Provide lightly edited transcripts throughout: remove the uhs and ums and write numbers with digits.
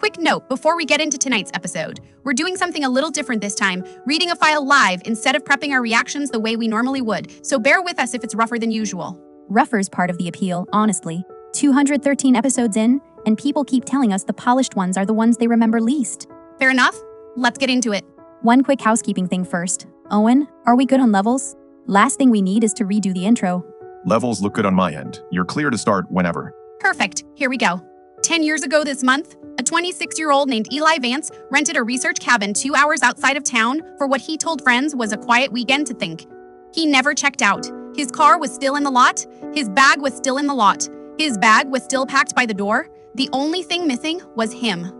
Quick note before we get into tonight's episode. We're doing something a little different this time, reading a file live instead of prepping our reactions the way we normally would, so bear with us if it's rougher than usual. Rougher's part of the appeal, honestly. 213 episodes in, and people keep telling us the polished ones are the ones they remember least. Fair enough? Let's get into it. One quick housekeeping thing first. Owen, are we good on levels? Last thing we need is to redo the intro. Levels look good on my end. You're clear to start whenever. Perfect. Here we go. 10 years ago this month, a 26-year-old named Eli Vance rented a research cabin 2 hours outside of town for what he told friends was a quiet weekend to think. He never checked out. His car was still in the lot. His bag was still in the lot. His bag was still packed by the door. The only thing missing was him.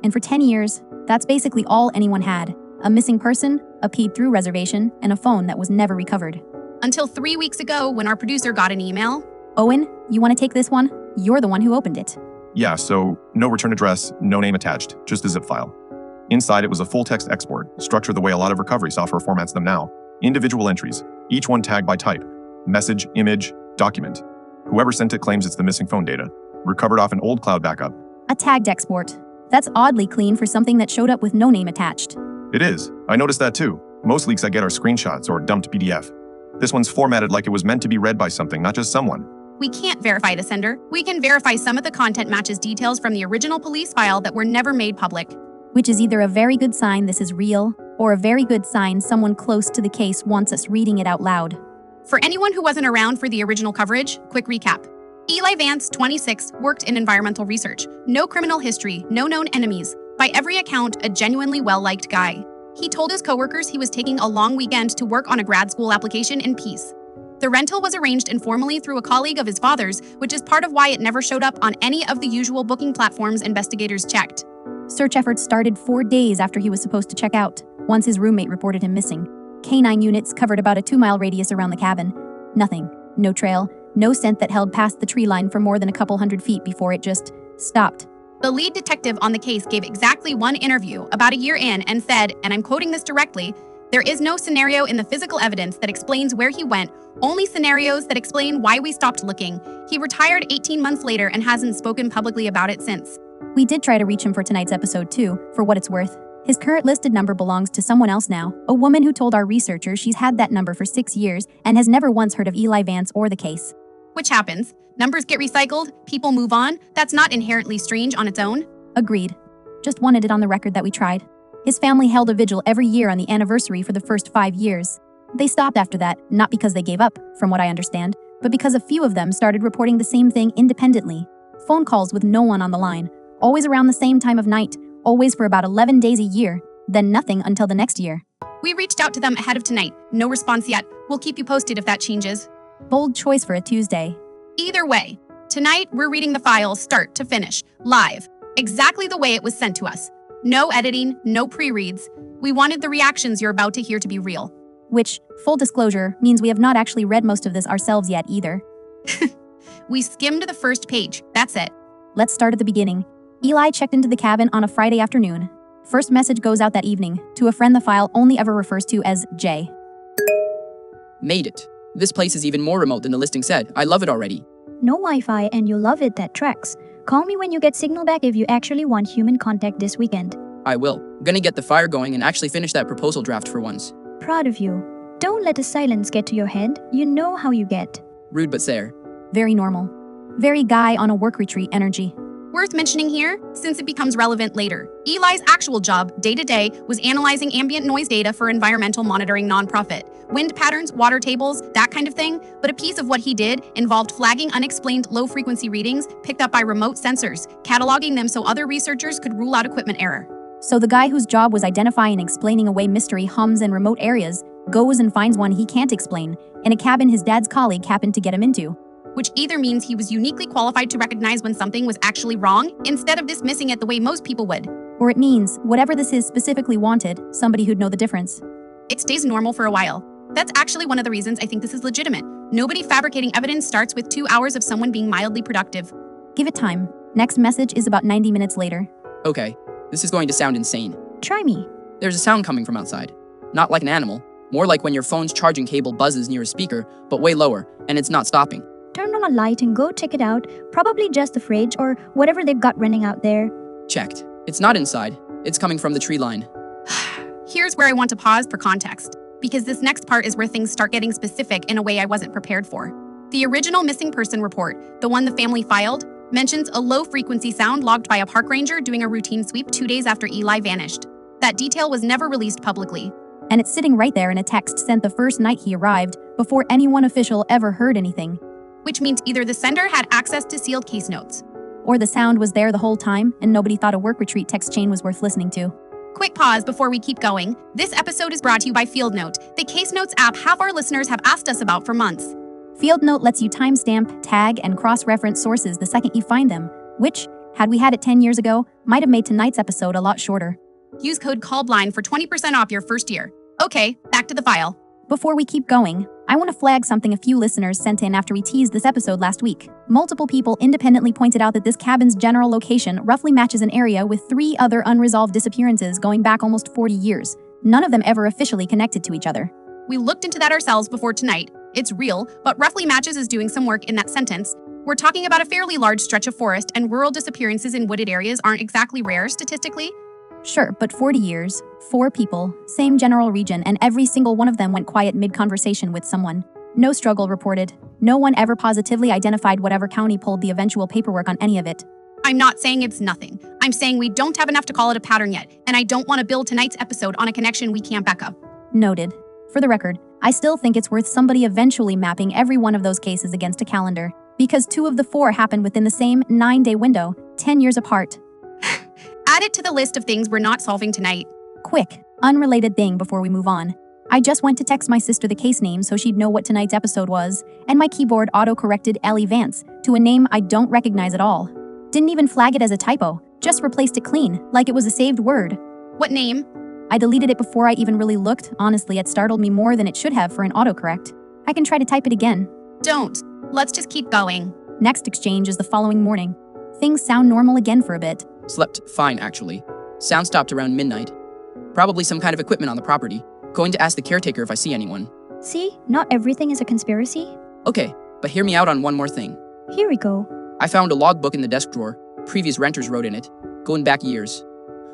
And for 10 years, that's basically all anyone had. A missing person, a peed-through reservation, and a phone that was never recovered. Until 3 weeks ago when our producer got an email. Owen, you want to take this one? You're the one who opened it. Yeah, so no return address, no name attached, just a zip file. Inside it was a full-text export, structured the way a lot of recovery software formats them now. Individual entries, each one tagged by type. Message, image, document. Whoever sent it claims it's the missing phone data, recovered off an old cloud backup. A tagged export. That's oddly clean for something that showed up with no name attached. It is. I noticed that too. Most leaks I get are screenshots or dumped PDF. This one's formatted like it was meant to be read by something, not just someone. We can't verify the sender. We can verify some of the content matches details from the original police file that were never made public. Which is either a very good sign this is real, or a very good sign someone close to the case wants us reading it out loud. For anyone who wasn't around for the original coverage, quick recap. Eli Vance, 26, worked in environmental research. No criminal history, no known enemies. By every account, a genuinely well-liked guy. He told his coworkers he was taking a long weekend to work on a grad school application in peace. The rental was arranged informally through a colleague of his father's, which is part of why it never showed up on any of the usual booking platforms investigators checked. Search efforts started 4 days after he was supposed to check out, once his roommate reported him missing. K9 units covered about a 2-mile radius around the cabin. Nothing. No trail. No scent that held past the tree line for more than a couple hundred feet before it just stopped. The lead detective on the case gave exactly one interview about a year in and said, and I'm quoting this directly, "There is no scenario in the physical evidence that explains where he went, only scenarios that explain why we stopped looking. He retired 18 months later and hasn't spoken publicly about it since." We did try to reach him for tonight's episode too, for what it's worth. His current listed number belongs to someone else now, a woman who told our researchers she's had that number for 6 years and has never once heard of Eli Vance or the case. Which happens. Numbers get recycled, people move on. That's not inherently strange on its own. Agreed. Just wanted it on the record that we tried. His family held a vigil every year on the anniversary for the first 5 years. They stopped after that, not because they gave up, from what I understand, but because a few of them started reporting the same thing independently. Phone calls with no one on the line, always around the same time of night, always for about 11 days a year, then nothing until the next year. We reached out to them ahead of tonight. No response yet. We'll keep you posted if that changes. Bold choice for a Tuesday. Either way, tonight we're reading the files start to finish, live, exactly the way it was sent to us. No editing, no pre-reads. We wanted the reactions you're about to hear to be real. Which, full disclosure, means we have not actually read most of this ourselves yet either. We skimmed the first page, that's it. Let's start at the beginning. Eli checked into the cabin on a Friday afternoon. First message goes out that evening, to a friend the file only ever refers to as Jay. Made it. This place is even more remote than the listing said. I love it already. No Wi-Fi and you love it, that tracks. Call me when you get signal back if you actually want human contact this weekend. I will. Gonna get the fire going and actually finish that proposal draft for once. Proud of you. Don't let the silence get to your head. You know how you get. Rude but fair. Very normal. Very guy on a work retreat energy. Worth mentioning here, since it becomes relevant later. Eli's actual job, day-to-day, was analyzing ambient noise data for environmental monitoring nonprofit. Wind patterns, water tables, that kind of thing. But a piece of what he did involved flagging unexplained low-frequency readings picked up by remote sensors, cataloging them so other researchers could rule out equipment error. So the guy whose job was identifying and explaining away mystery hums in remote areas goes and finds one he can't explain, in a cabin his dad's colleague happened to get him into. Which either means he was uniquely qualified to recognize when something was actually wrong, instead of dismissing it the way most people would. Or it means, whatever this is specifically wanted, somebody who'd know the difference. It stays normal for a while. That's actually one of the reasons I think this is legitimate. Nobody fabricating evidence starts with 2 hours of someone being mildly productive. Give it time. Next message is about 90 minutes later. Okay, this is going to sound insane. Try me. There's a sound coming from outside. Not like an animal. More like when your phone's charging cable buzzes near a speaker, but way lower, and it's not stopping. Turn on a light and go check it out. Probably just the fridge or whatever they've got running out there. Checked. It's not inside. It's coming from the tree line. Here's where I want to pause for context, because this next part is where things start getting specific in a way I wasn't prepared for. The original missing person report, the one the family filed, mentions a low-frequency sound logged by a park ranger doing a routine sweep 2 days after Eli vanished. That detail was never released publicly. And it's sitting right there in a text sent the first night he arrived, before anyone official ever heard anything. Which means either the sender had access to sealed case notes, Or the sound was there the whole time, and nobody thought a work retreat text chain was worth listening to. Quick pause before we keep going. This episode is brought to you by FieldNote, the Case Notes app half our listeners have asked us about for months. FieldNote lets you timestamp, tag, and cross-reference sources the second you find them, which, had we had it 10 years ago, might have made tonight's episode a lot shorter. Use code CALLBLIND for 20% off your first year. Okay, back to the file. Before we keep going, I want to flag something a few listeners sent in after we teased this episode last week. Multiple people independently pointed out that this cabin's general location roughly matches an area with 3 other unresolved disappearances going back almost 40 years. None of them ever officially connected to each other. We looked into that ourselves before tonight. It's real, but roughly matches is doing some work in that sentence. We're talking about a fairly large stretch of forest, and rural disappearances in wooded areas aren't exactly rare statistically. Sure, but 40 years, 4 people, same general region, and every single one of them went quiet mid-conversation with someone. No struggle reported. No one ever positively identified whatever county pulled the eventual paperwork on any of it. I'm not saying it's nothing. I'm saying we don't have enough to call it a pattern yet, and I don't want to build tonight's episode on a connection we can't back up. Noted. For the record, I still think it's worth somebody eventually mapping every one of those cases against a calendar, because 2 of the 4 happened within the same 9-day window, 10 years apart. Add it to the list of things we're not solving tonight. Quick, unrelated thing before we move on. I just went to text my sister the case name so she'd know what tonight's episode was, and my keyboard auto-corrected Ellie Vance to a name I don't recognize at all. Didn't even flag it as a typo, just replaced it clean, like it was a saved word. What name? I deleted it before I even really looked. Honestly, it startled me more than it should have for an autocorrect. I can try to type it again. Don't. Let's just keep going. Next exchange is the following morning. Things sound normal again for a bit. Slept fine, actually. Sound stopped around midnight. Probably some kind of equipment on the property. Going to ask the caretaker if I see anyone. See, not everything is a conspiracy. Okay, but hear me out on one more thing. Here we go. I found a logbook in the desk drawer. Previous renters wrote in it, going back years.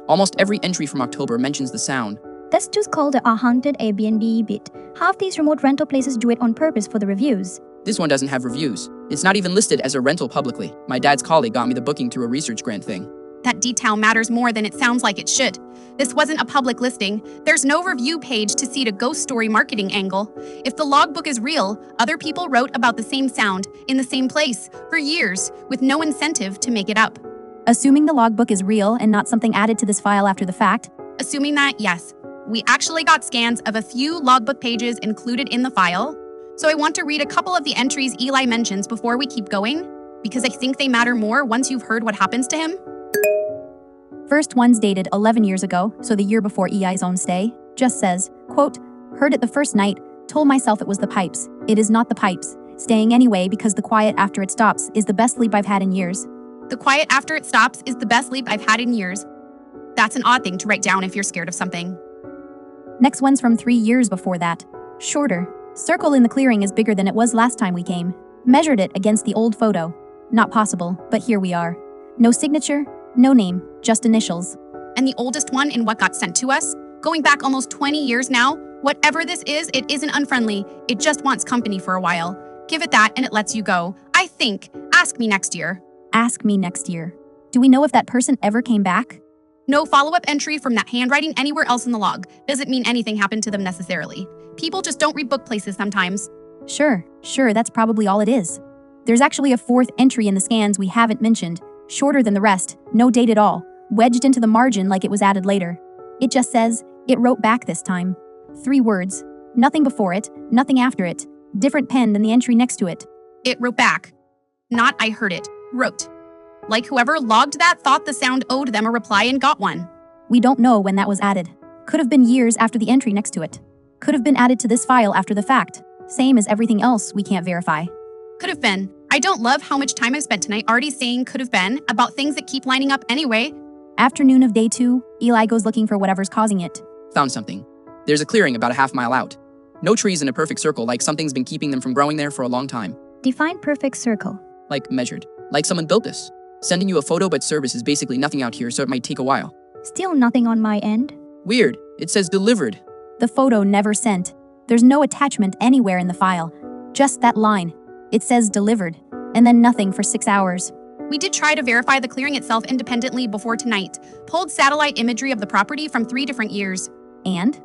Almost every entry from October mentions the sound. That's just called the haunted Airbnb bit. Half these remote rental places do it on purpose for the reviews. This one doesn't have reviews. It's not even listed as a rental publicly. My dad's colleague got me the booking through a research grant thing. That detail matters more than it sounds like it should. This wasn't a public listing. There's no review page to see the ghost story marketing angle. If the logbook is real, other people wrote about the same sound, in the same place, for years, with no incentive to make it up. Assuming the logbook is real and not something added to this file after the fact. Assuming that, yes. We actually got scans of a few logbook pages included in the file. So I want to read a couple of the entries Eli mentions before we keep going, because I think they matter more once you've heard what happens to him. First one's dated 11 years ago, so the year before Ei's own stay. Just says, quote, heard it the first night, told myself it was the pipes. It is not the pipes. Staying anyway because the quiet after it stops is the best sleep I've had in years. The quiet after it stops is the best sleep I've had in years. That's an odd thing to write down if you're scared of something. Next one's from 3 years before that. Shorter. Circle in the clearing is bigger than it was last time we came. Measured it against the old photo. Not possible, but here we are. No signature, no name, just initials. And the oldest one in what got sent to us? Going back almost 20 years now, whatever this is, it isn't unfriendly. It just wants company for a while. Give it that and it lets you go. I think. Ask me next year. Ask me next year. Do we know if that person ever came back? No follow-up entry from that handwriting anywhere else in the log. Doesn't mean anything happened to them necessarily. People just don't read book places sometimes. Sure, that's probably all it is. There's actually a 4th entry in the scans we haven't mentioned. Shorter than the rest, no date at all, wedged into the margin like it was added later. It just says, it wrote back this time. 3 words. Nothing before it, nothing after it. Different pen than the entry next to it. It wrote back. Not I heard it. Wrote. Like whoever logged that thought the sound owed them a reply and got one. We don't know when that was added. Could have been years after the entry next to it. Could have been added to this file after the fact. Same as everything else we can't verify. Could have been. I don't love how much time I've spent tonight already saying could have been about things that keep lining up anyway. Afternoon of day 2, Eli goes looking for whatever's causing it. Found something. There's a clearing about a half-mile out. No trees in a perfect circle, like something's been keeping them from growing there for a long time. Define perfect circle. Like measured. Like someone built this. Sending you a photo but service is basically nothing out here, so it might take a while. Still nothing on my end. Weird. It says delivered. The photo never sent. There's no attachment anywhere in the file. Just that line. It says delivered, and then nothing for 6 hours. We did try to verify the clearing itself independently before tonight. Pulled satellite imagery of the property from 3 different years. And?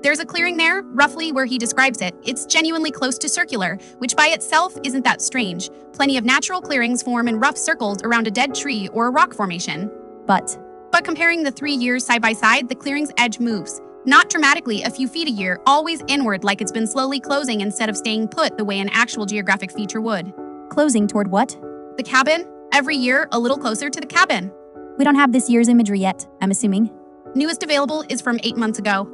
There's a clearing there, roughly where he describes it. It's genuinely close to circular, which by itself isn't that strange. Plenty of natural clearings form in rough circles around a dead tree or a rock formation. But comparing the 3 years side by side, the clearing's edge moves. Not dramatically, a few feet a year, always inward like it's been slowly closing instead of staying put the way an actual geographic feature would. closing toward what? The cabin? Every year, a little closer to the cabin. We don't have this year's imagery yet, I'm assuming. Newest available is from 8 months ago.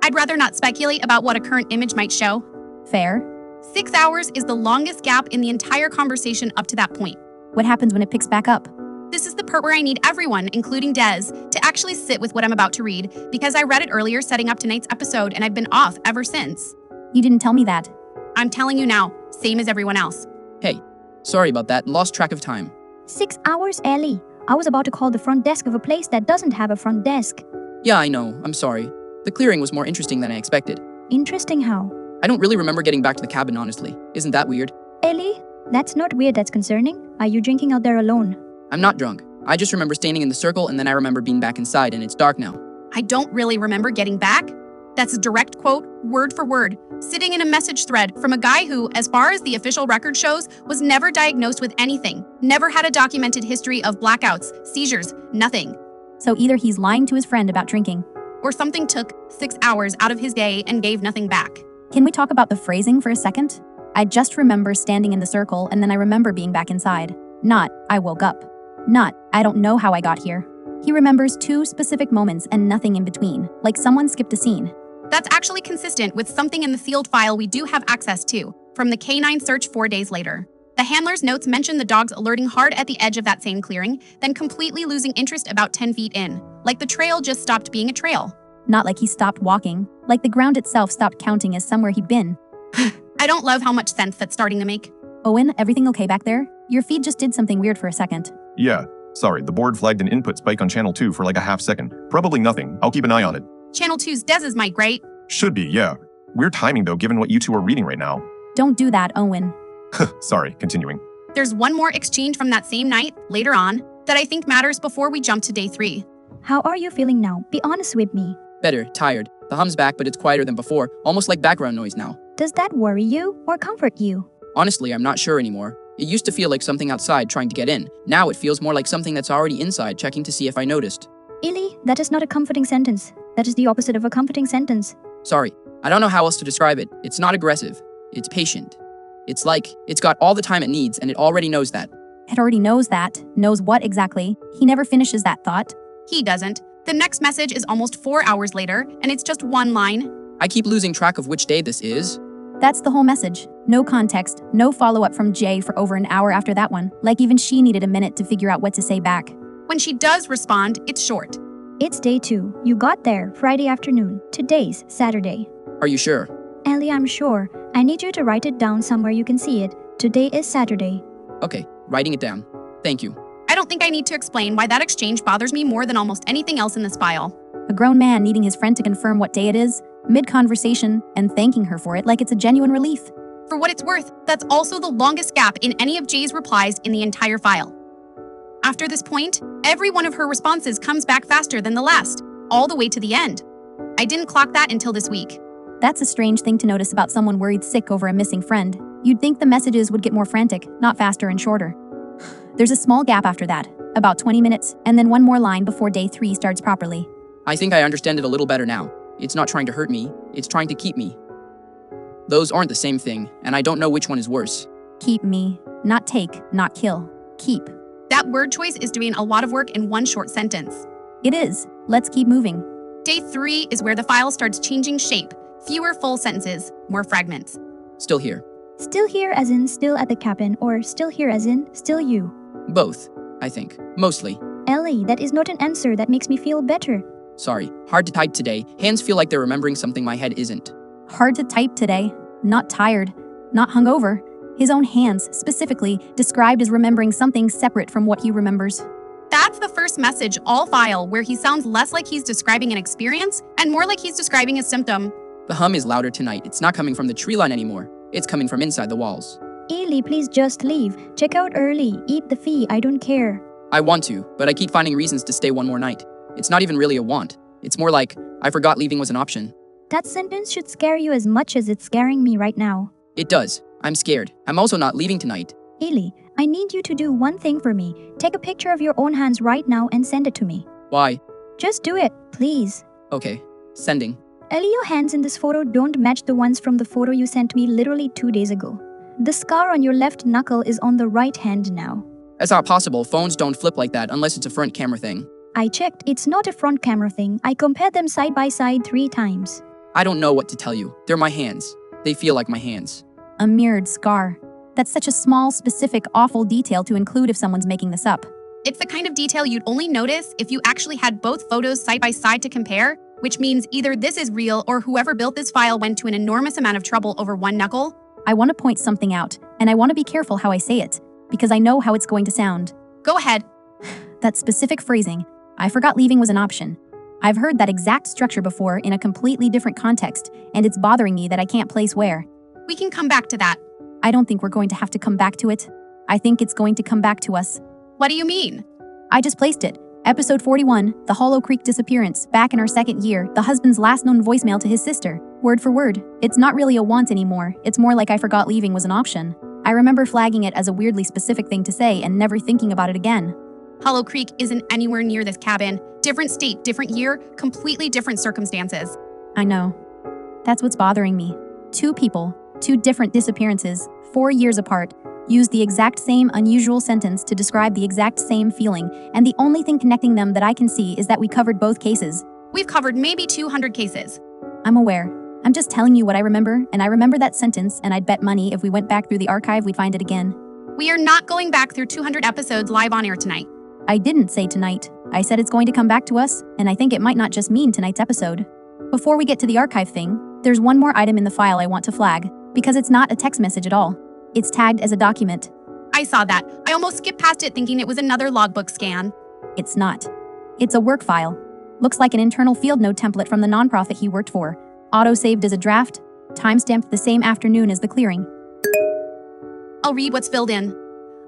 I'd rather not speculate about what a current image might show. Fair. 6 hours is the longest gap in the entire conversation up to that point. What happens when it picks back up? This is the part where I need everyone, including Des, to actually sit with what I'm about to read, because I read it earlier setting up tonight's episode and I've been off ever since. You didn't tell me that. I'm telling you now, same as everyone else. Hey, sorry about that. Lost track of time. 6 hours, Ellie. I was about to call the front desk of a place that doesn't have a front desk. Yeah, I know. I'm sorry. The clearing was more interesting than I expected. Interesting how? I don't really remember getting back to the cabin, honestly. Isn't that weird? Ellie, that's not weird, that's concerning. Are you drinking out there alone? I'm not drunk. I just remember standing in the circle and then I remember being back inside and it's dark now. I don't really remember getting back. That's a direct quote, word for word, sitting in a message thread from a guy who, as far as the official record shows, was never diagnosed with anything, never had a documented history of blackouts, seizures, nothing. So either he's lying to his friend about drinking. Or something took 6 hours out of his day and gave nothing back. Can we talk about the phrasing for a second? I just remember standing in the circle and then I remember being back inside. Not, I woke up. Not, I don't know how I got here. He remembers 2 specific moments and nothing in between, like someone skipped a scene. That's actually consistent with something in the sealed file we do have access to, from the K9 search 4 days later. The handler's notes mention the dogs alerting hard at the edge of that same clearing, then completely losing interest about 10 feet in, like the trail just stopped being a trail. Not like he stopped walking, like the ground itself stopped counting as somewhere he'd been. I don't love how much sense that's starting to make. Owen, everything okay back there? Your feed just did something weird for a second. Yeah, sorry, the board flagged an input spike on channel 2 for like a half second. Probably nothing. I'll keep an eye on it. Channel 2's Dez's mic, right? Should be, yeah. Weird timing though, given what you two are reading right now. Don't do that, Owen. Sorry, continuing. There's one more exchange from that same night, later on, that I think matters before we jump to day 3. How are you feeling now? Be honest with me. Better, tired. The hum's back, but it's quieter than before, almost like background noise now. Does that worry you or comfort you? Honestly, I'm not sure anymore. It used to feel like something outside trying to get in. Now it feels more like something that's already inside checking to see if I noticed. Illy, that is not a comforting sentence. That is the opposite of a comforting sentence. Sorry, I don't know how else to describe it. It's not aggressive. It's patient. It's like, it's got all the time it needs and it already knows that. It already knows that. Knows what exactly? He never finishes that thought. He doesn't. The next message is almost 4 hours later, and it's just one line. I keep losing track of which day this is. That's the whole message. No context, no follow-up from Jay for over an hour after that one. Like even she needed a minute to figure out what to say back. When she does respond, it's short. It's day 2. You got there Friday afternoon. Today's Saturday. Are you sure? Ellie, I'm sure. I need you to write it down somewhere you can see it. Today is Saturday. Okay, writing it down. Thank you. I don't think I need to explain why that exchange bothers me more than almost anything else in this file. A grown man needing his friend to confirm what day it is, mid-conversation, and thanking her for it like it's a genuine relief. For what it's worth, that's also the longest gap in any of Jay's replies in the entire file. After this point, every one of her responses comes back faster than the last, all the way to the end. I didn't clock that until this week. That's a strange thing to notice about someone worried sick over a missing friend. You'd think the messages would get more frantic, not faster and shorter. There's a small gap after that, about 20 minutes, and then one more line before day 3 starts properly. I think I understand it a little better now. It's not trying to hurt me, it's trying to keep me. Those aren't the same thing, and I don't know which one is worse. Keep me. Not take, not kill. Keep. That word choice is doing a lot of work in one short sentence. It is. Let's keep moving. Day 3 is where the file starts changing shape. Fewer full sentences, more fragments. Still here. Still here as in still at the cabin, or still here as in still you. Both, I think. Mostly. Ellie, that is not an answer that makes me feel better. Sorry, hard to type today. Hands feel like they're remembering something my head isn't. Hard to type today. Not tired. Not hungover. His own hands, specifically, described as remembering something separate from what he remembers. That's the first message all file where he sounds less like he's describing an experience and more like he's describing a symptom. The hum is louder tonight. It's not coming from the tree line anymore. It's coming from inside the walls. Ely, please just leave. Check out early. Eat the fee. I don't care. I want to, but I keep finding reasons to stay one more night. It's not even really a want. It's more like, I forgot leaving was an option. That sentence should scare you as much as it's scaring me right now. It does. I'm scared. I'm also not leaving tonight. Ely, I need you to do one thing for me. Take a picture of your own hands right now and send it to me. Why? Just do it, please. Okay. Sending. Ellie, your hands in this photo don't match the ones from the photo you sent me literally 2 days ago. The scar on your left knuckle is on the right hand now. That's not possible. Phones don't flip like that unless it's a front camera thing. I checked. It's not a front camera thing. I compared them side by side 3 times. I don't know what to tell you. They're my hands. They feel like my hands. A mirrored scar. That's such a small, specific, awful detail to include if someone's making this up. It's the kind of detail you'd only notice if you actually had both photos side by side to compare, which means either this is real or whoever built this file went to an enormous amount of trouble over one knuckle. I want to point something out, and I want to be careful how I say it, because I know how it's going to sound. Go ahead. That specific phrasing, I forgot leaving was an option. I've heard that exact structure before in a completely different context, and it's bothering me that I can't place where. We can come back to that. I don't think we're going to have to come back to it. I think it's going to come back to us. What do you mean? I just placed it. Episode 41, the Hollow Creek disappearance, back in our second year, the husband's last known voicemail to his sister. Word for word. It's not really a want anymore. It's more like I forgot leaving was an option. I remember flagging it as a weirdly specific thing to say and never thinking about it again. Hollow Creek isn't anywhere near this cabin. Different state, different year, completely different circumstances. I know. That's what's bothering me. 2 people, 2 different disappearances, 4 years apart, used the exact same unusual sentence to describe the exact same feeling, and the only thing connecting them that I can see is that we covered both cases. We've covered maybe 200 cases. I'm aware. I'm just telling you what I remember, and I remember that sentence, and I'd bet money if we went back through the archive we'd find it again. We are not going back through 200 episodes live on air tonight. I didn't say tonight. I said it's going to come back to us, and I think it might not just mean tonight's episode. Before we get to the archive thing, there's one more item in the file I want to flag, because it's not a text message at all. It's tagged as a document. I saw that. I almost skipped past it thinking it was another logbook scan. It's not. It's a work file. Looks like an internal field note template from the nonprofit he worked for. Auto-saved as a draft, timestamped the same afternoon as the clearing. I'll read what's filled in.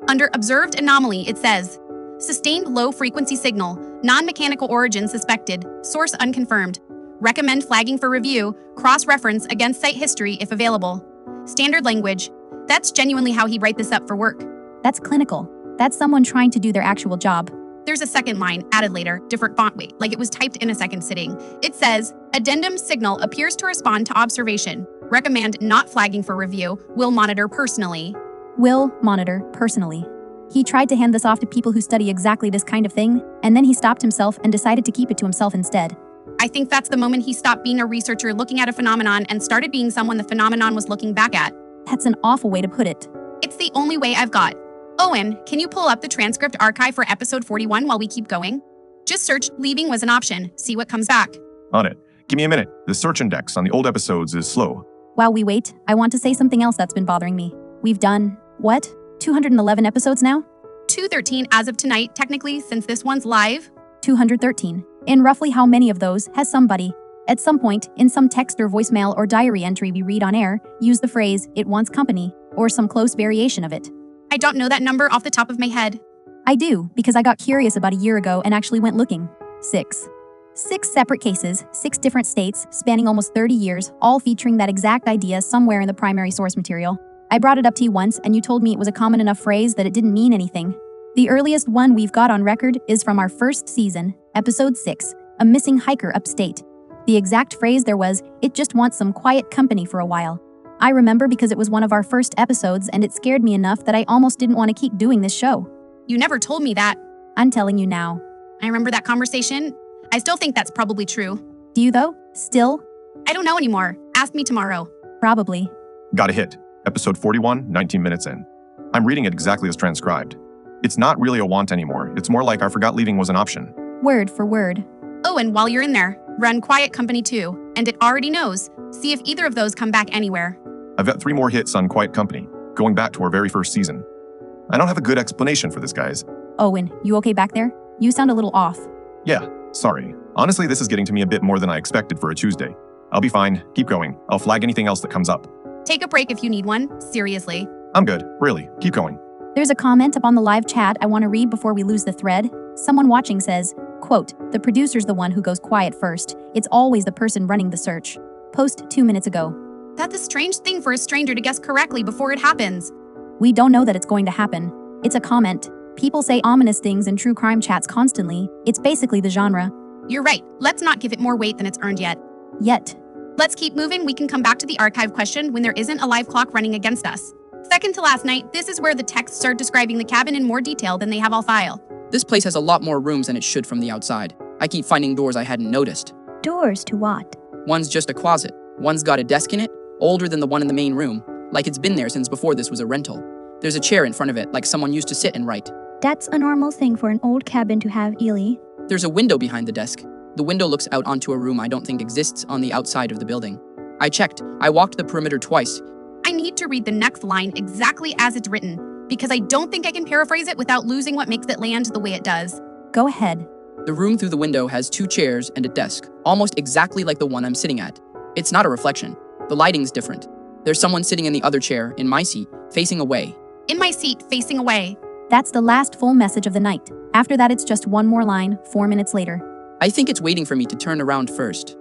Under Observed Anomaly, it says, Sustained low-frequency signal, non-mechanical origin suspected, source unconfirmed. Recommend flagging for review, cross-reference against site history if available. Standard language. That's genuinely how he'd write this up for work. That's clinical. That's someone trying to do their actual job. There's a second line, added later, different font weight, like it was typed in a second sitting. It says, Addendum signal appears to respond to observation. Recommend not flagging for review. Will monitor personally. Will monitor personally. He tried to hand this off to people who study exactly this kind of thing, and then he stopped himself and decided to keep it to himself instead. I think that's the moment he stopped being a researcher looking at a phenomenon and started being someone the phenomenon was looking back at. That's an awful way to put it. It's the only way I've got. Owen, can you pull up the transcript archive for episode 41 while we keep going? Just search leaving was an option. See what comes back. On it. Give me a minute. The search index on the old episodes is slow. While we wait, I want to say something else that's been bothering me. We've done, what, 211 episodes now? 213 as of tonight, technically, since this one's live. 213. In roughly how many of those has somebody, at some point, in some text or voicemail or diary entry we read on air, use the phrase, it wants company, or some close variation of it? I don't know that number off the top of my head. I do, because I got curious about a year ago and actually went looking. 6 separate cases, 6 different states, spanning almost 30 years, all featuring that exact idea somewhere in the primary source material. I brought it up to you once, and you told me it was a common enough phrase that it didn't mean anything. The earliest one we've got on record is from our first season, episode 6, A Missing Hiker Upstate. The exact phrase there was, it just wants some quiet company for a while. I remember because it was one of our first episodes and it scared me enough that I almost didn't want to keep doing this show. You never told me that. I'm telling you now. I remember that conversation. I still think that's probably true. Do you though? Still? I don't know anymore. Ask me tomorrow. Probably. Got a hit. Episode 41, 19 minutes in. I'm reading it exactly as transcribed. It's not really a want anymore. It's more like I forgot leaving was an option. Word for word. Oh, and while you're in there, run Quiet Company too. And it already knows. See if either of those come back anywhere. I've got 3 more hits on Quiet Company. going back to our very first season. I don't have a good explanation for this, guys. Owen, you okay back there? You sound a little off. Yeah, sorry. Honestly, this is getting to me a bit more than I expected for a Tuesday. I'll be fine. Keep going. I'll flag anything else that comes up. Take a break if you need one. Seriously. I'm good. Really. Keep going. There's a comment up on the live chat I want to read before we lose the thread. Someone watching says, quote, "The producer's the one who goes quiet first. It's always the person running the search." Post 2 minutes ago. That's a strange thing for a stranger to guess correctly before it happens. We don't know that it's going to happen. It's a comment. People say ominous things in true crime chats constantly. It's basically the genre. You're right. Let's not give it more weight than it's earned yet. Let's keep moving. We can come back to the archive question when there isn't a live clock running against us. Second to last night, this is where the texts start describing the cabin in more detail than they have all file. This place has a lot more rooms than it should from the outside. I keep finding doors I hadn't noticed. Doors to what? One's just a closet. One's got a desk in it, older than the one in the main room, like it's been there since before this was a rental. There's a chair in front of it, like someone used to sit and write. That's a normal thing for an old cabin to have, Ely. There's a window behind the desk. The window looks out onto a room I don't think exists on the outside of the building. I checked. I walked the perimeter twice. I need to read the next line exactly as it's written, because I don't think I can paraphrase it without losing what makes it land the way it does. Go ahead. The room through the window has 2 chairs and a desk, almost exactly like the one I'm sitting at. It's not a reflection. The lighting's different. There's someone sitting in the other chair, in my seat, facing away. In my seat, facing away. That's the last full message of the night. After that, it's just one more line, 4 minutes later. I think it's waiting for me to turn around first.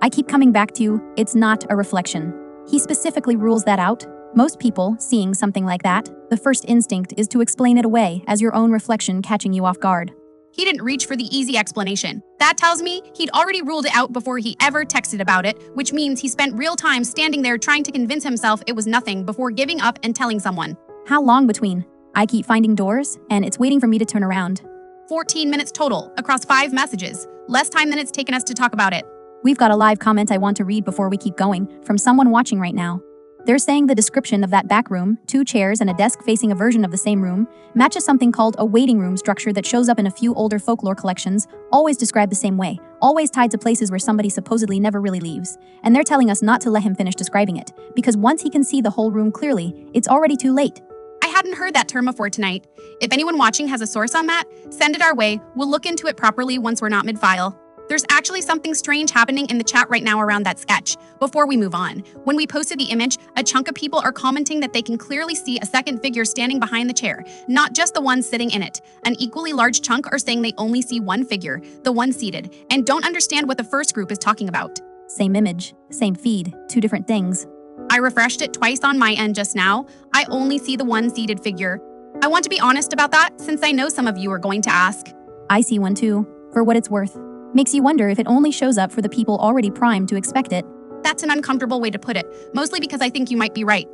I keep coming back to, it's not a reflection. He specifically rules that out. Most people, seeing something like that, the first instinct is to explain it away as your own reflection catching you off guard. He didn't reach for the easy explanation. That tells me he'd already ruled it out before he ever texted about it, which means he spent real time standing there trying to convince himself it was nothing before giving up and telling someone. How long between? I keep finding doors, and it's waiting for me to turn around. 14 minutes total, across 5 messages. Less time than it's taken us to talk about it. We've got a live comment I want to read before we keep going, from someone watching right now. They're saying the description of that back room, 2 chairs and a desk facing a version of the same room, matches something called a waiting room structure that shows up in a few older folklore collections, always described the same way, always tied to places where somebody supposedly never really leaves. And they're telling us not to let him finish describing it, because once he can see the whole room clearly, it's already too late. I hadn't heard that term before tonight. If anyone watching has a source on that, send it our way. We'll look into it properly once we're not mid-file. There's actually something strange happening in the chat right now around that sketch. Before we move on, when we posted the image, a chunk of people are commenting that they can clearly see a second figure standing behind the chair, not just the one sitting in it. An equally large chunk are saying they only see one figure, the one seated, and don't understand what the first group is talking about. Same image, same feed, 2 different things. I refreshed it twice on my end just now. I only see the one seated figure. I want to be honest about that, since I know some of you are going to ask. I see one too, for what it's worth. Makes you wonder if it only shows up for the people already primed to expect it. That's an uncomfortable way to put it, mostly because I think you might be right.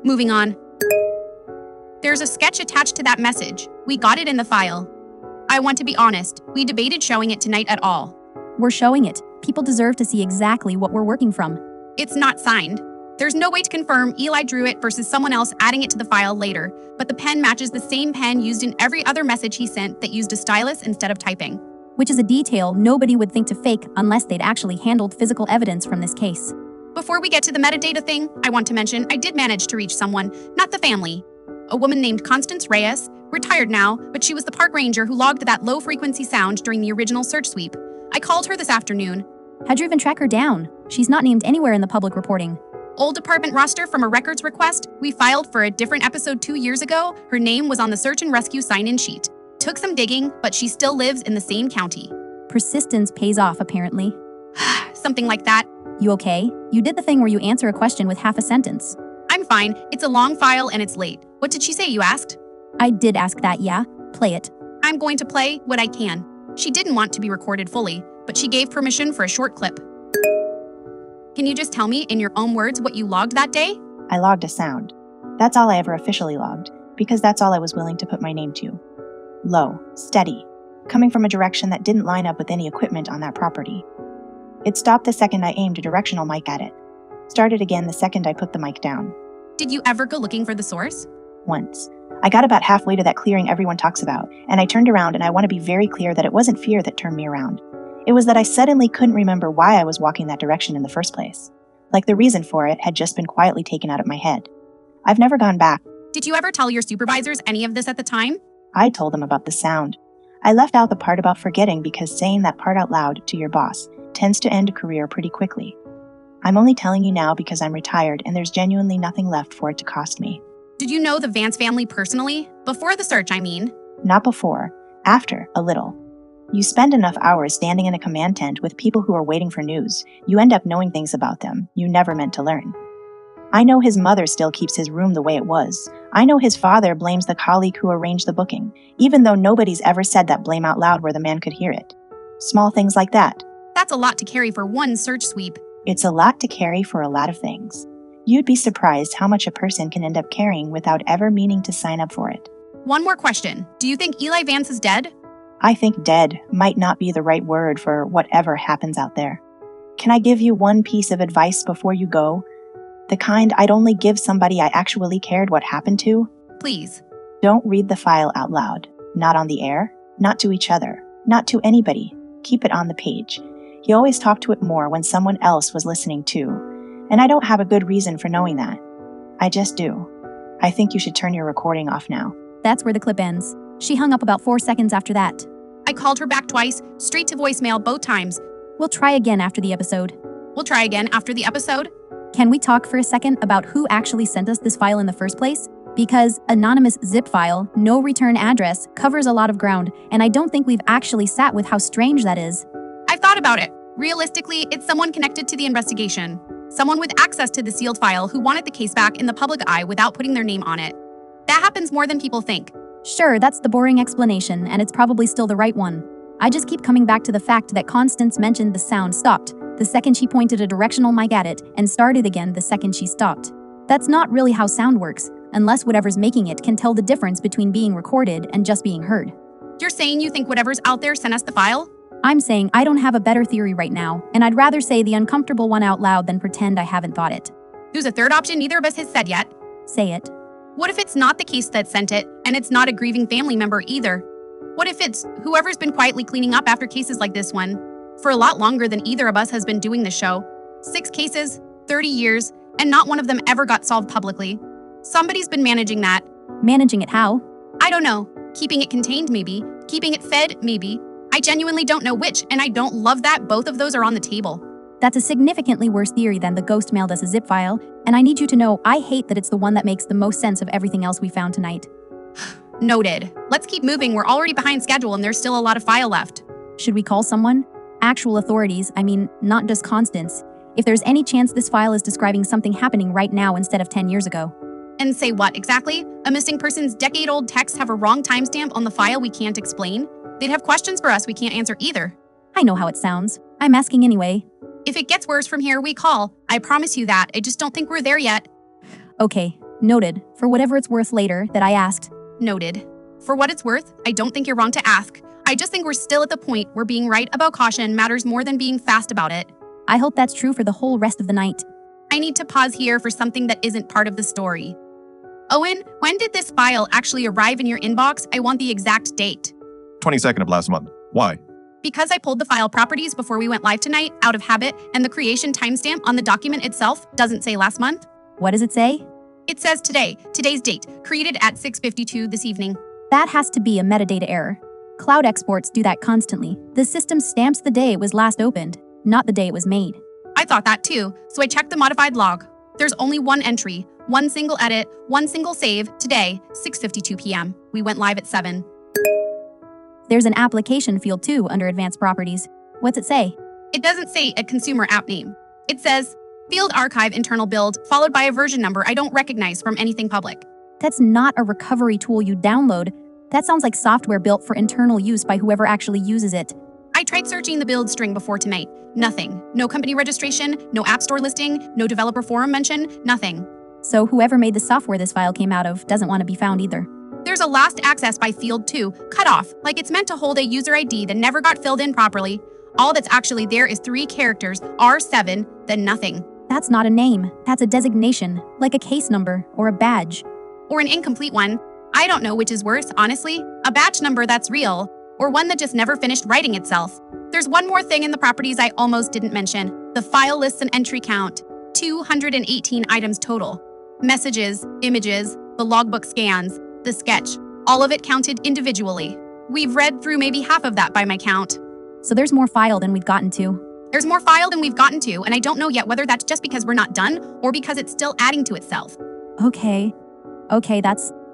Moving on. There's a sketch attached to that message. We got it in the file. I want to be honest, we debated showing it tonight at all. We're showing it. People deserve to see exactly what we're working from. It's not signed. There's no way to confirm Eli drew it versus someone else adding it to the file later, but the pen matches the same pen used in every other message he sent that used a stylus instead of typing. Which is a detail nobody would think to fake unless they'd actually handled physical evidence from this case. Before we get to the metadata thing, I want to mention I did manage to reach someone, not the family. A woman named Constance Reyes, retired now, but she was the park ranger who logged that low-frequency sound during the original search sweep. I called her this afternoon. How'd you even track her down? She's not named anywhere in the public reporting. Old department roster from a records request. We filed for a different episode 2 years ago. Her name was on the search and rescue sign-in sheet. Took some digging, but she still lives in the same county. Persistence pays off, apparently. Something like that. You okay? You did the thing where you answer a question with half a sentence. I'm fine. It's a long file and it's late. What did she say, you asked? I did ask that, yeah. Play it. I'm going to play what I can. She didn't want to be recorded fully, but she gave permission for a short clip. Can you just tell me in your own words what you logged that day? I logged a sound. That's all I ever officially logged, because that's all I was willing to put my name to. Low, steady, coming from a direction that didn't line up with any equipment on that property. It stopped the second I aimed a directional mic at it. Started again the second I put the mic down. Did you ever go looking for the source? Once. I got about halfway to that clearing everyone talks about, and I turned around, and I want to be very clear that it wasn't fear that turned me around. It was that I suddenly couldn't remember why I was walking that direction in the first place. Like the reason for it had just been quietly taken out of my head. I've never gone back, Did you ever tell your supervisors any of this at the time? I told them about the sound. I left out the part about forgetting because saying that part out loud to your boss tends to end a career pretty quickly. I'm only telling you now because I'm retired and there's genuinely nothing left for it to cost me. Did you know the Vance family personally? Before the search, I mean. Not before. After, a little. You spend enough hours standing in a command tent with people who are waiting for news. You end up knowing things about them you never meant to learn. I know his mother still keeps his room the way it was. I know his father blames the colleague who arranged the booking, even though nobody's ever said that blame out loud where the man could hear it. Small things like that. That's a lot to carry for one search sweep. It's a lot to carry for a lot of things. You'd be surprised how much a person can end up carrying without ever meaning to sign up for it. One more question. Do you think Eli Vance is dead? I think dead might not be the right word for whatever happens out there. Can I give you one piece of advice before you go? The kind I'd only give somebody I actually cared what happened to? Please. Don't read the file out loud. Not on the air, not to each other, not to anybody. Keep it on the page. He always talked to it more when someone else was listening too, and I don't have a good reason for knowing that. I just do. I think you should turn your recording off now. That's where the clip ends. She hung up about 4 seconds after that. I called her back twice, straight to voicemail both times. We'll try again after the episode. We'll try again after the episode. Can we talk for a second about who actually sent us this file in the first place? Because anonymous zip file, no return address, covers a lot of ground, and I don't think we've actually sat with how strange that is. I've thought about it. Realistically, it's someone connected to the investigation. Someone with access to the sealed file who wanted the case back in the public eye without putting their name on it. That happens more than people think. Sure, that's the boring explanation, and it's probably still the right one. I just keep coming back to the fact that Constance mentioned the sound stopped the second she pointed a directional mic at it and started again the second she stopped. That's not really how sound works, unless whatever's making it can tell the difference between being recorded and just being heard. You're saying you think whatever's out there sent us the file? I'm saying I don't have a better theory right now, and I'd rather say the uncomfortable one out loud than pretend I haven't thought it. There's a third option neither of us has said yet. Say it. What if it's not the case that sent it, and it's not a grieving family member either? What if it's whoever's been quietly cleaning up after cases like this one? For a lot longer than either of us has been doing the show. 6 cases, 30 years, and not one of them ever got solved publicly. Somebody's been managing that. Managing it how? I don't know. Keeping it contained, maybe. Keeping it fed, maybe. I genuinely don't know which, and I don't love that both of those are on the table. That's a significantly worse theory than the ghost mailed us a zip file, and I need you to know I hate that it's the one that makes the most sense of everything else we found tonight. Noted. Let's keep moving. We're already behind schedule and there's still a lot of file left. Should we call someone? Actual authorities, I mean, not just Constance. If there's any chance this file is describing something happening right now instead of 10 years ago. And say what exactly? A missing person's decade-old texts have a wrong timestamp on the file we can't explain? They'd have questions for us we can't answer either. I know how it sounds. I'm asking anyway. If it gets worse from here, we call. I promise you that. I just don't think we're there yet. Okay, noted. For whatever it's worth later that I asked. Noted. For what it's worth, I don't think you're wrong to ask. I just think we're still at the point where being right about caution matters more than being fast about it. I hope that's true for the whole rest of the night. I need to pause here for something that isn't part of the story. Owen, when did this file actually arrive in your inbox? I want the exact date. 22nd of last month. Why? Because I pulled the file properties before we went live tonight, out of habit, and the creation timestamp on the document itself doesn't say last month. What does it say? It says today's date, created at 6:52 this evening. That has to be a metadata error. Cloud exports do that constantly. The system stamps the day it was last opened, not the day it was made. I thought that too, so I checked the modified log. There's only one entry, one single edit, one single save, today, 6:52 p.m. We went live at 7. There's an application field too under advanced properties. What's it say? It doesn't say a consumer app name. It says, field archive internal build, followed by a version number I don't recognize from anything public. That's not a recovery tool you download. That sounds like software built for internal use by whoever actually uses it. I tried searching the build string before tonight. Nothing. No company registration, no app store listing, no developer forum mention, nothing. So whoever made the software this file came out of doesn't want to be found either. There's a last access by field 2, cut off, like it's meant to hold a user ID that never got filled in properly. All that's actually there is 3 characters, R7, then nothing. That's not a name. That's a designation, like a case number or a badge. Or an incomplete one. I don't know which is worse, honestly. A batch number that's real, or one that just never finished writing itself. There's one more thing in the properties I almost didn't mention. The file lists an entry count, 218 items total. Messages, images, the logbook scans, the sketch. All of it counted individually. We've read through maybe half of that by my count. So there's more file than we'd gotten to. There's more file than we've gotten to, and I don't know yet whether that's just because we're not done or because it's still adding to itself. Okay,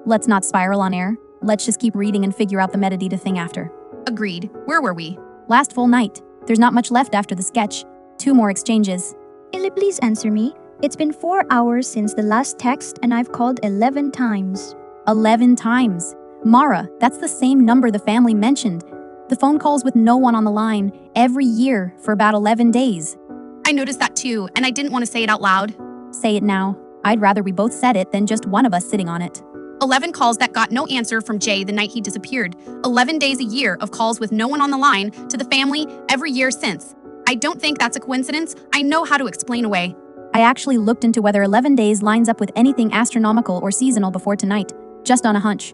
let's not spiral on air. Let's just keep reading and figure out the metadata thing after. Agreed. Where were we? Last full night. There's not much left after the sketch. 2 more exchanges. Illy, please answer me. It's been 4 hours since the last text and I've called 11 times. 11 times. Mara, that's the same number the family mentioned. The phone calls with no one on the line every year for about 11 days. I noticed that too, and I didn't want to say it out loud. Say it now. I'd rather we both said it than just one of us sitting on it. 11 calls that got no answer from Jay the night he disappeared. 11 days a year of calls with no one on the line to the family every year since. I don't think that's a coincidence. I know how to explain away. I actually looked into whether 11 days lines up with anything astronomical or seasonal before tonight, just on a hunch.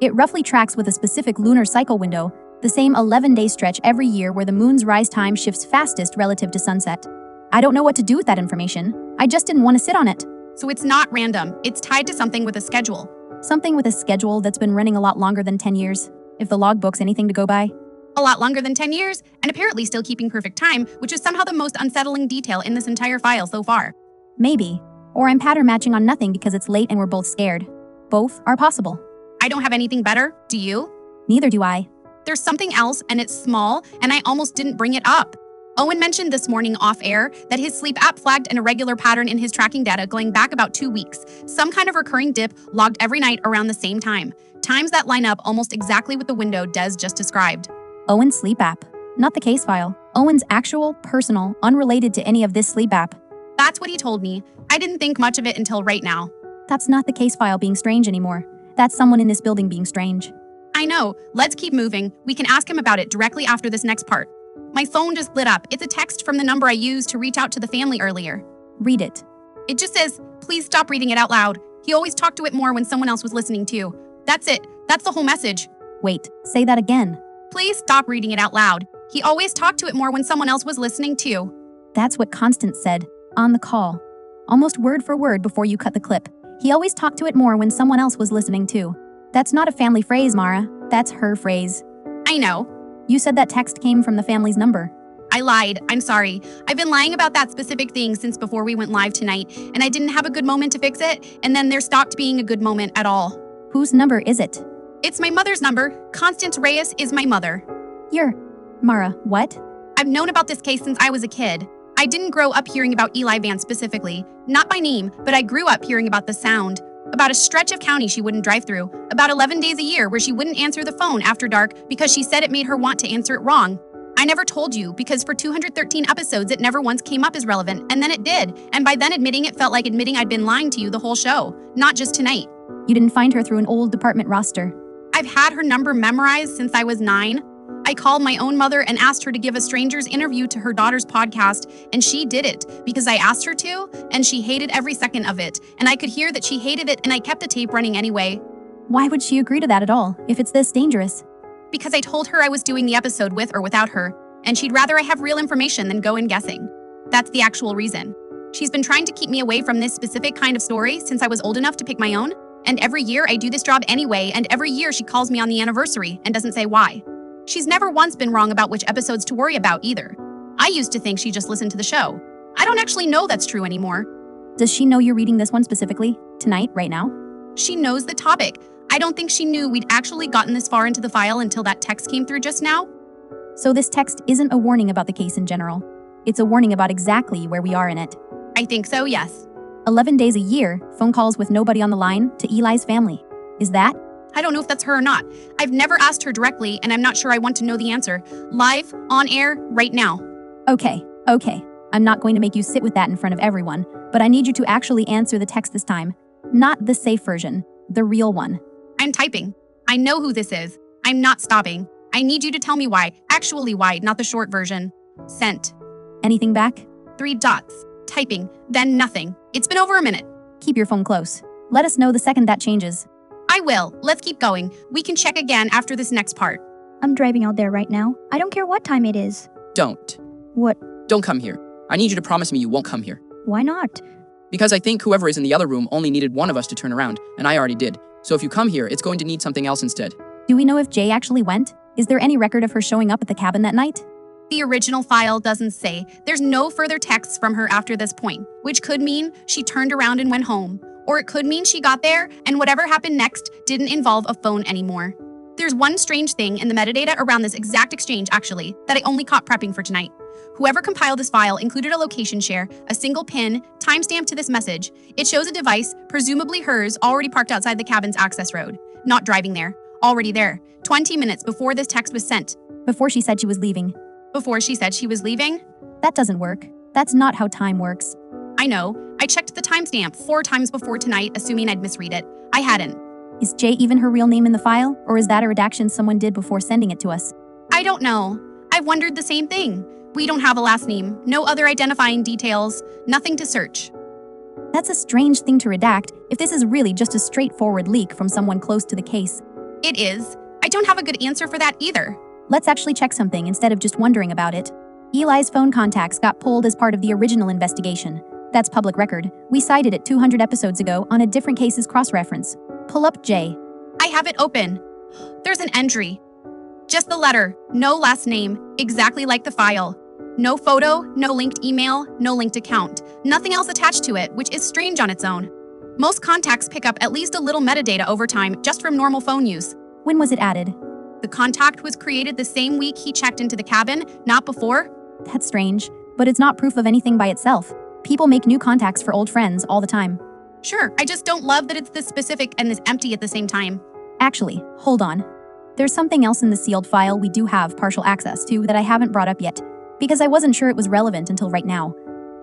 It roughly tracks with a specific lunar cycle window, the same 11-day stretch every year where the moon's rise time shifts fastest relative to sunset. I don't know what to do with that information. I just didn't want to sit on it. So it's not random. It's tied to something with a schedule. Something with a schedule that's been running a lot longer than 10 years, if the logbook's anything to go by. A lot longer than 10 years, and apparently still keeping perfect time, which is somehow the most unsettling detail in this entire file so far. Maybe. Or I'm pattern matching on nothing because it's late and we're both scared. Both are possible. I don't have anything better, do you? Neither do I. There's something else, and it's small, and I almost didn't bring it up. Owen mentioned this morning off air that his sleep app flagged an irregular pattern in his tracking data going back about 2 weeks. Some kind of recurring dip logged every night around the same time. Times that line up almost exactly with the window Des just described. Owen's sleep app. Not the case file. Owen's actual, personal, unrelated to any of this sleep app. That's what he told me. I didn't think much of it until right now. That's not the case file being strange anymore. That's someone in this building being strange. I know. Let's keep moving. We can ask him about it directly after this next part. My phone just lit up. It's a text from the number I used to reach out to the family earlier. Read it. It just says, please stop reading it out loud. He always talked to it more when someone else was listening too. That's it. That's the whole message. Wait, say that again. Please stop reading it out loud. He always talked to it more when someone else was listening too. That's what Constance said, on the call. Almost word for word before you cut the clip. He always talked to it more when someone else was listening too. That's not a family phrase, Mara. That's her phrase. I know. You said that text came from the family's number. I lied. I'm sorry. I've been lying about that specific thing since before we went live tonight, and I didn't have a good moment to fix it, and then there stopped being a good moment at all. Whose number is it? It's my mother's number. Constance Reyes is my mother. Mara, what? I've known about this case since I was a kid. I didn't grow up hearing about Eli Vance specifically, not by name, but I grew up hearing about the sound. About a stretch of county she wouldn't drive through, about 11 days a year where she wouldn't answer the phone after dark because she said it made her want to answer it wrong. I never told you because for 213 episodes it never once came up as relevant, and then it did, and by then admitting it felt like admitting I'd been lying to you the whole show, not just tonight. You didn't find her through an old department roster. I've had her number memorized since I was 9. I called my own mother and asked her to give a stranger's interview to her daughter's podcast, and she did it because I asked her to, and she hated every second of it, and I could hear that she hated it, and I kept the tape running anyway. Why would she agree to that at all, if it's this dangerous? Because I told her I was doing the episode with or without her, and she'd rather I have real information than go in guessing. That's the actual reason. She's been trying to keep me away from this specific kind of story since I was old enough to pick my own, and every year I do this job anyway, and every year she calls me on the anniversary and doesn't say why. She's never once been wrong about which episodes to worry about either. I used to think she just listened to the show. I don't actually know that's true anymore. Does she know you're reading this one specifically? Tonight, right now? She knows the topic. I don't think she knew we'd actually gotten this far into the file until that text came through just now. So this text isn't a warning about the case in general. It's a warning about exactly where we are in it. I think so, yes. 11 days a year, phone calls with nobody on the line to Eli's family. Is that? I don't know if that's her or not. I've never asked her directly, and I'm not sure I want to know the answer. Live, on air, right now. Okay. I'm not going to make you sit with that in front of everyone, but I need you to actually answer the text this time. Not the safe version, the real one. I'm typing. I know who this is. I'm not stopping. I need you to tell me why. Actually why, not the short version. Sent. Anything back? 3 dots. Typing. Then nothing. It's been over a minute. Keep your phone close. Let us know the second that changes. I will. Let's keep going. We can check again after this next part. I'm driving out there right now. I don't care what time it is. Don't. What? Don't come here. I need you to promise me you won't come here. Why not? Because I think whoever is in the other room only needed one of us to turn around, and I already did. So if you come here, it's going to need something else instead. Do we know if Jay actually went? Is there any record of her showing up at the cabin that night? The original file doesn't say. There's no further texts from her after this point, which could mean she turned around and went home. Or it could mean she got there and whatever happened next didn't involve a phone anymore. There's one strange thing in the metadata around this exact exchange, actually, that I only caught prepping for tonight. Whoever compiled this file included a location share, a single pin, timestamp to this message. It shows a device, presumably hers, already parked outside the cabin's access road. Not driving there. Already there. 20 minutes before this text was sent. Before she said she was leaving. Before she said she was leaving? That doesn't work. That's not how time works. I know. I checked the timestamp 4 times before tonight, assuming I'd misread it. I hadn't. Is Jay even her real name in the file, or is that a redaction someone did before sending it to us? I don't know. I've wondered the same thing. We don't have a last name, no other identifying details, nothing to search. That's a strange thing to redact if this is really just a straightforward leak from someone close to the case. It is. I don't have a good answer for that either. Let's actually check something instead of just wondering about it. Eli's phone contacts got pulled as part of the original investigation. That's public record. We cited it 200 episodes ago on a different case's cross-reference. Pull up Jay. I have it open. There's an entry. Just the letter, no last name, exactly like the file. No photo, no linked email, no linked account. Nothing else attached to it, which is strange on its own. Most contacts pick up at least a little metadata over time just from normal phone use. When was it added? The contact was created the same week he checked into the cabin, not before. That's strange, but it's not proof of anything by itself. People make new contacts for old friends all the time. Sure, I just don't love that it's this specific and this empty at the same time. Actually, hold on. There's something else in the sealed file we do have partial access to that I haven't brought up yet, because I wasn't sure it was relevant until right now.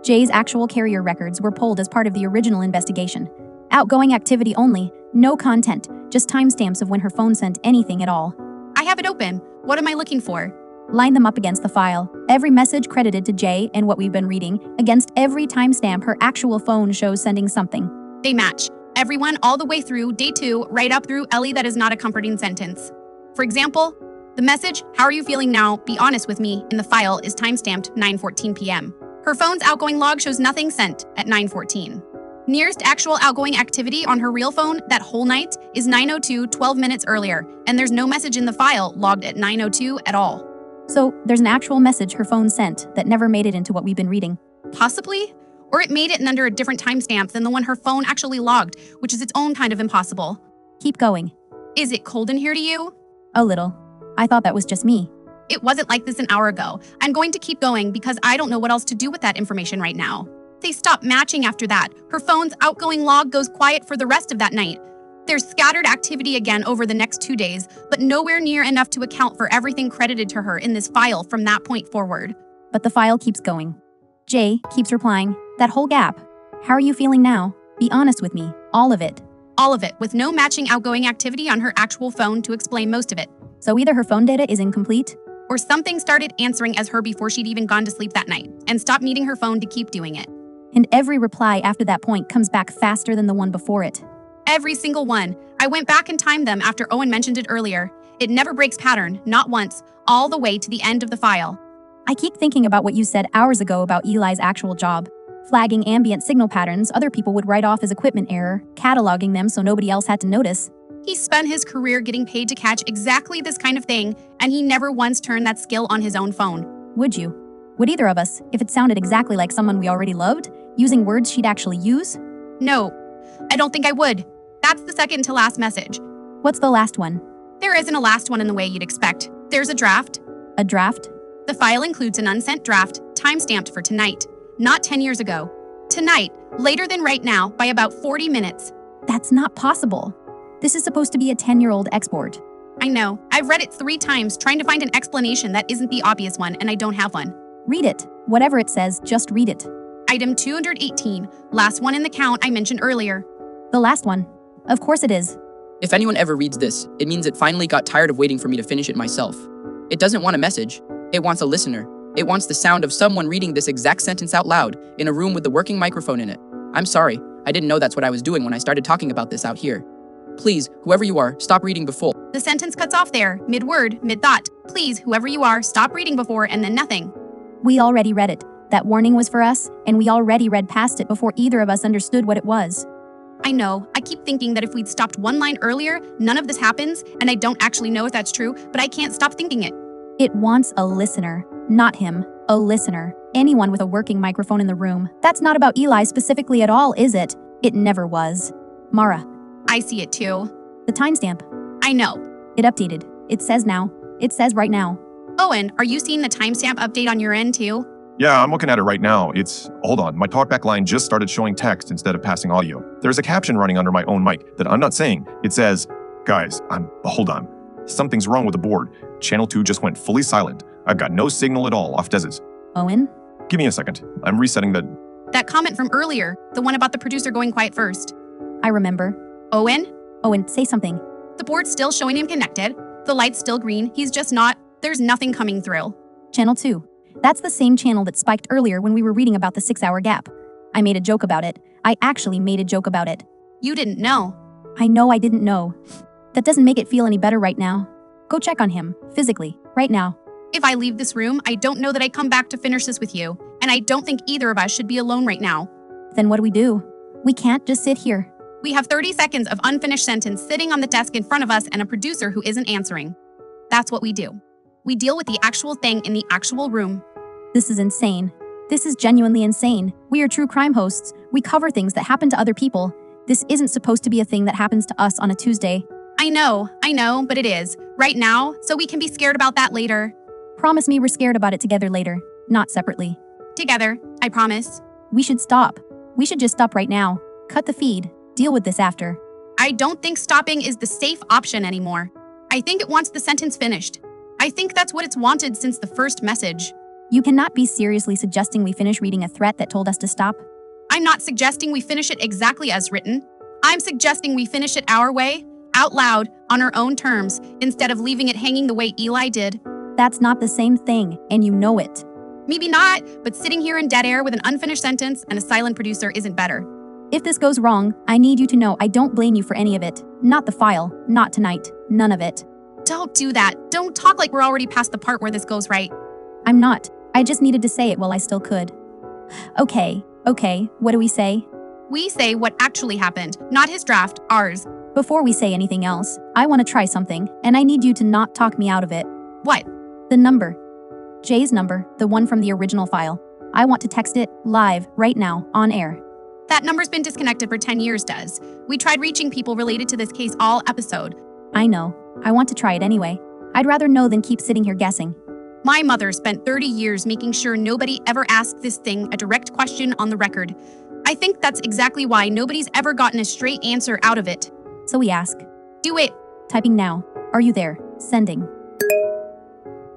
Jay's actual carrier records were pulled as part of the original investigation. Outgoing activity only, no content, just timestamps of when her phone sent anything at all. I have it open. What am I looking for? Line them up against the file. Every message credited to Jay and what we've been reading, against every timestamp her actual phone shows sending something. They match. Everyone all the way through day 2, right up through Ellie that is not a comforting sentence. For example, the message, "How are you feeling now? Be honest with me," in the file is timestamped 9:14 p.m. Her phone's outgoing log shows nothing sent at 9:14. Nearest actual outgoing activity on her real phone that whole night is 9:02, 12 minutes earlier, and there's no message in the file logged at 9:02 at all. So, there's an actual message her phone sent that never made it into what we've been reading. Possibly. Or it made it in under a different timestamp than the one her phone actually logged, which is its own kind of impossible. Keep going. Is it cold in here to you? A little. I thought that was just me. It wasn't like this an hour ago. I'm going to keep going because I don't know what else to do with that information right now. They stop matching after that. Her phone's outgoing log goes quiet for the rest of that night. There's scattered activity again over the next 2 days, but nowhere near enough to account for everything credited to her in this file from that point forward. But the file keeps going. Jay keeps replying, that whole gap. How are you feeling now? Be honest with me. All of it. All of it, with no matching outgoing activity on her actual phone to explain most of it. So either her phone data is incomplete, or something started answering as her before she'd even gone to sleep that night, and stopped needing her phone to keep doing it. And every reply after that point comes back faster than the one before it. Every single one. I went back and timed them after Owen mentioned it earlier. It never breaks pattern, not once, all the way to the end of the file. I keep thinking about what you said hours ago about Eli's actual job. Flagging ambient signal patterns other people would write off as equipment error, cataloging them so nobody else had to notice. He spent his career getting paid to catch exactly this kind of thing, and he never once turned that skill on his own phone. Would you? Would either of us, if it sounded exactly like someone we already loved, using words she'd actually use? No, I don't think I would. That's the second to last message. What's the last one? There isn't a last one in the way you'd expect. There's a draft. A draft? The file includes an unsent draft, timestamped for tonight, not 10 years ago. Tonight, later than right now, by about 40 minutes. That's not possible. This is supposed to be a 10-year-old export. I know. I've read it 3 times trying to find an explanation that isn't the obvious one, and I don't have one. Read it. Whatever it says, just read it. Item 218, last one in the count I mentioned earlier. The last one. Of course it is. If anyone ever reads this, it means it finally got tired of waiting for me to finish it myself. It doesn't want a message. It wants a listener. It wants the sound of someone reading this exact sentence out loud in a room with the working microphone in it. I'm sorry. I didn't know that's what I was doing when I started talking about this out here. Please, whoever you are, stop reading before. The sentence cuts off there, mid-word, mid-thought. Please, whoever you are, stop reading before, and then nothing. We already read it. That warning was for us, and we already read past it before either of us understood what it was. I know, I keep thinking that if we'd stopped one line earlier, none of this happens, and I don't actually know if that's true, but I can't stop thinking it. It wants a listener, not him, a listener. Anyone with a working microphone in the room. That's not about Eli specifically at all, is it? It never was. Mara, I see it too. the timestamp. I know. It updated. It says now. It says right now. Owen, are you seeing the timestamp update on your end too? Yeah, I'm looking at it right now. Hold on, my talkback line just started showing text instead of passing audio. There's a caption running under my own mic that I'm not saying. It says, guys, hold on. Something's wrong with the board. Channel 2 just went fully silent. I've got no signal at all off Dez's. Owen? Give me a second. I'm resetting the... That comment from earlier, the one about the producer going quiet first. I remember. Owen? Owen, say something. The board's still showing him connected. The light's still green. He's just not. There's nothing coming through. Channel 2. That's the same channel that spiked earlier when we were reading about the 6-hour gap. I made a joke about it. I actually made a joke about it. You didn't know. I know I didn't know. That doesn't make it feel any better right now. Go check on him, physically, right now. If I leave this room, I don't know that I come back to finish this with you. And I don't think either of us should be alone right now. Then what do? We can't just sit here. We have 30 seconds of unfinished sentence sitting on the desk in front of us and a producer who isn't answering. That's what we do. We deal with the actual thing in the actual room. This is insane. This is genuinely insane. We are true crime hosts. We cover things that happen to other people. This isn't supposed to be a thing that happens to us on a Tuesday. I know, but it is. Right now, so we can be scared about that later. Promise me we're scared about it together later, not separately. Together, I promise. We should stop. We should just stop right now. Cut the feed. Deal with this after. I don't think stopping is the safe option anymore. I think it wants the sentence finished. I think that's what it's wanted since the first message. You cannot be seriously suggesting we finish reading a threat that told us to stop. I'm not suggesting we finish it exactly as written. I'm suggesting we finish it our way, out loud, on our own terms, instead of leaving it hanging the way Eli did. That's not the same thing, and you know it. Maybe not, but sitting here in dead air with an unfinished sentence and a silent producer isn't better. If this goes wrong, I need you to know I don't blame you for any of it. Not the file, not tonight, none of it. Don't do that. Don't talk like we're already past the part where this goes right. I'm not. I just needed to say it while I still could. Okay, what do we say? We say what actually happened, not his draft, ours. Before we say anything else, I want to try something, and I need you to not talk me out of it. What? The number. Jay's number, the one from the original file. I want to text it, live, right now, on air. That number's been disconnected for 10 years, Des. We tried reaching people related to this case all episode. I know. I want to try it anyway. I'd rather know than keep sitting here guessing. My mother spent 30 years making sure nobody ever asked this thing a direct question on the record. I think that's exactly why nobody's ever gotten a straight answer out of it. So we ask. Do it. Typing now. Are you there? Sending.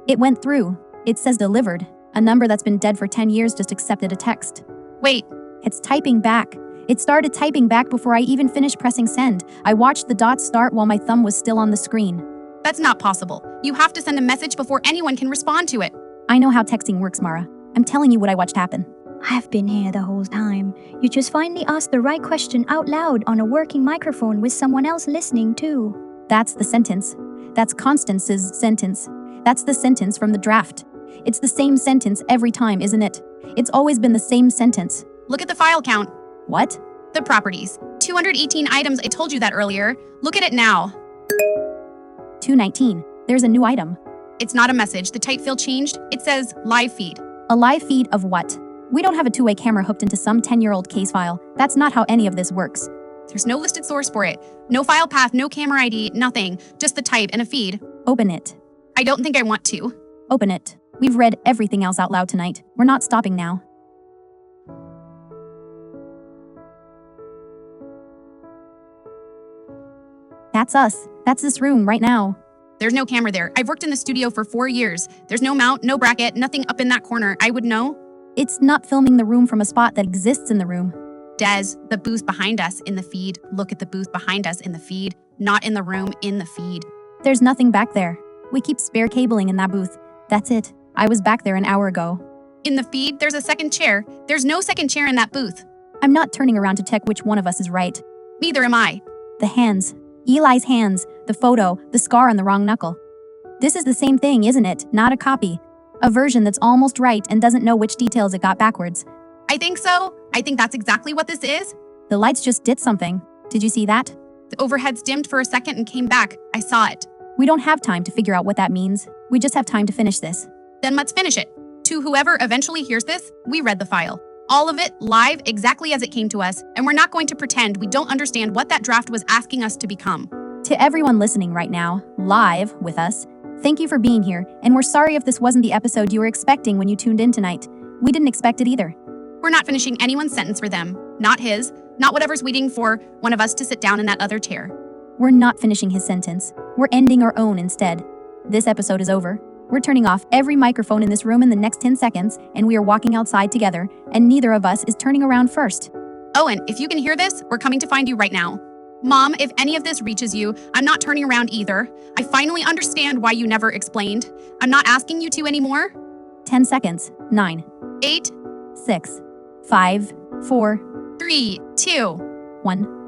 It went through. It says delivered. A number that's been dead for 10 years just accepted a text. Wait. It's typing back. It started typing back before I even finished pressing send. I watched the dots start while my thumb was still on the screen. That's not possible. You have to send a message before anyone can respond to it. I know how texting works, Mara. I'm telling you what I watched happen. I've been here the whole time. You just finally asked the right question out loud on a working microphone with someone else listening too. That's the sentence. That's Constance's sentence. That's the sentence from the draft. It's the same sentence every time, isn't it? It's always been the same sentence. Look at the file count. What? The properties. 218 items, I told you that earlier. Look at it now. 219. There's a new item. It's not a message. The type field changed. It says live feed. A live feed of what? We don't have a two-way camera hooked into some 10-year-old case file. That's not how any of this works. There's no listed source for it. No file path, no camera ID, nothing. Just the type and a feed. Open it. I don't think I want to. Open it. We've read everything else out loud tonight. We're not stopping now. That's us. That's this room right now. There's no camera there. I've worked in the studio for 4 years. There's no mount, no bracket, nothing up in that corner. I would know. It's not filming the room from a spot that exists in the room. Des, the booth behind us in the feed. Look at the booth behind us in the feed. Not in the room, in the feed. There's nothing back there. We keep spare cabling in that booth. That's it. I was back there an hour ago. In the feed, there's a second chair. There's no second chair in that booth. I'm not turning around to check which one of us is right. Neither am I. The hands. Eli's hands. The photo. The scar on the wrong knuckle. This is the same thing, isn't it? Not a copy. A version that's almost right and doesn't know which details it got backwards. I think so. I think that's exactly what this is. The lights just did something. Did you see that? The overheads dimmed for a second and came back. I saw it. We don't have time to figure out what that means. We just have time to finish this. Then let's finish it. To whoever eventually hears this, we read the file. All of it live, exactly as it came to us, and we're not going to pretend we don't understand what that draft was asking us to become. To everyone listening right now, live with us, thank you for being here, and we're sorry if this wasn't the episode you were expecting when you tuned in tonight. We didn't expect it either. We're not finishing anyone's sentence for them. Not his. Not whatever's waiting for one of us to sit down in that other chair. We're not finishing his sentence. We're ending our own instead. This episode is over. We're turning off every microphone in this room in the next 10 seconds, and we are walking outside together, and neither of us is turning around first. Owen, if you can hear this, we're coming to find you right now. Mom, if any of this reaches you, I'm not turning around either. I finally understand why you never explained. I'm not asking you to anymore. 10 seconds. 9, 8, 6, 5, 4, 3, 2, 1.